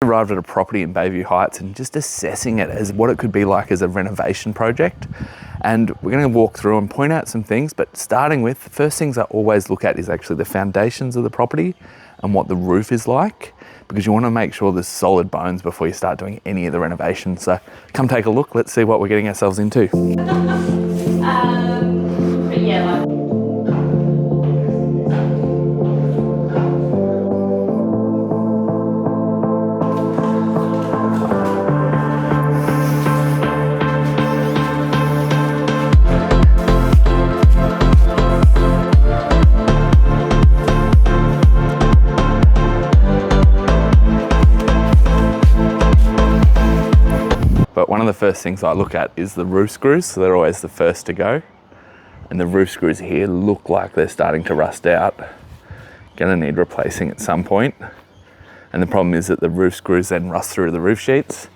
Arrived at a property in Bayview Heights and just assessing it as what it could be like as a renovation project. And we're going to walk through and point out some things, but starting with, the first things I always look at is actually the foundations of the property and what the roof is like, because you want to make sure there's solid bones before you start doing any of the renovation. So come take a look, let's see what we're getting ourselves into. But one of the first things I look at is the roof screws, so they're always the first to go. And the roof screws here look like they're starting to rust out. Gonna need replacing at some point. And the problem is that the roof screws then rust through the roof sheets,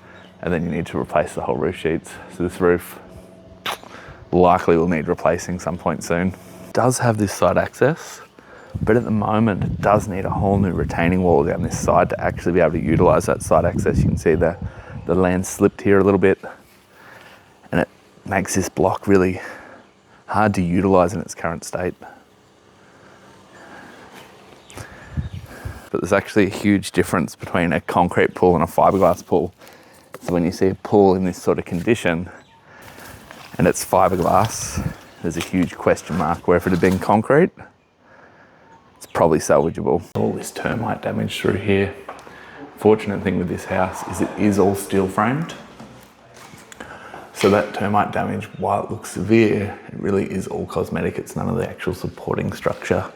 and then you need to replace the whole roof sheets. So this roof likely will need replacing some point soon. It does have this side access, but at the moment it does need a whole new retaining wall down this side to actually be able to utilize that side access. You can see the land slipped here a little bit, and it makes this block really hard to utilize in its current state. But there's actually a huge difference between a concrete pool and a fiberglass pool. So when you see a pool in this sort of condition and it's fiberglass, there's a huge question mark, where if it had been concrete, it's probably salvageable. All this termite damage through here. Fortunate thing with this house is it is all steel framed. So that termite damage, while it looks severe, it really is all cosmetic. It's none of the actual supporting structure.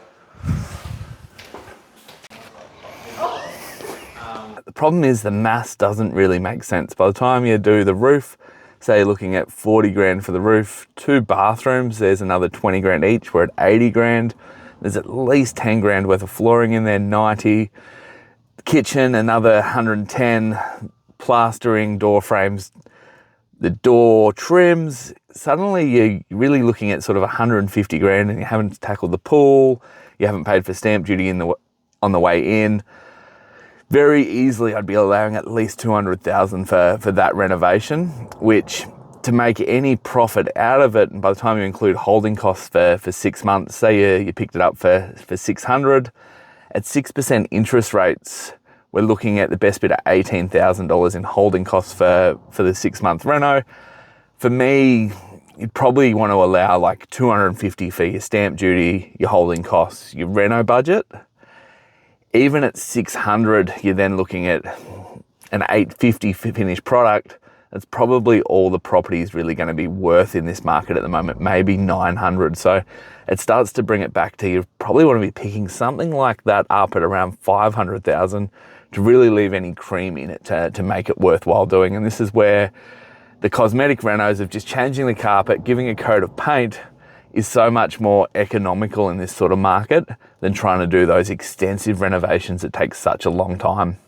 The problem is the mass doesn't really make sense. By the time you do the roof, say you're looking at 40 grand for the roof, 2 bathrooms, there's another 20 grand each, we're at 80 grand. There's at least 10 grand worth of flooring in there, 90. Kitchen, another 110, plastering, door frames, the door trims. Suddenly you're really looking at sort of 150 grand, and you haven't tackled the pool, you haven't paid for stamp duty on the way in. Very easily I'd be allowing at least 200,000 for that renovation, which to make any profit out of it, and by the time you include holding costs for 6 months, say you picked it up for 600, at 6% interest rates, we're looking at the best bit of $18,000 in holding costs for the 6-month reno. For me, you'd probably want to allow like 250 for your stamp duty, your holding costs, your reno budget. Even at 600, you're then looking at an 850 finished product. That's probably all the property is really going to be worth in this market at the moment, maybe 900. So it starts to bring it back to, you probably want to be picking something like that up at around 500,000 to really leave any cream in it to make it worthwhile doing. And this is where the cosmetic renos of just changing the carpet, giving a coat of paint, is so much more economical in this sort of market than trying to do those extensive renovations that take such a long time.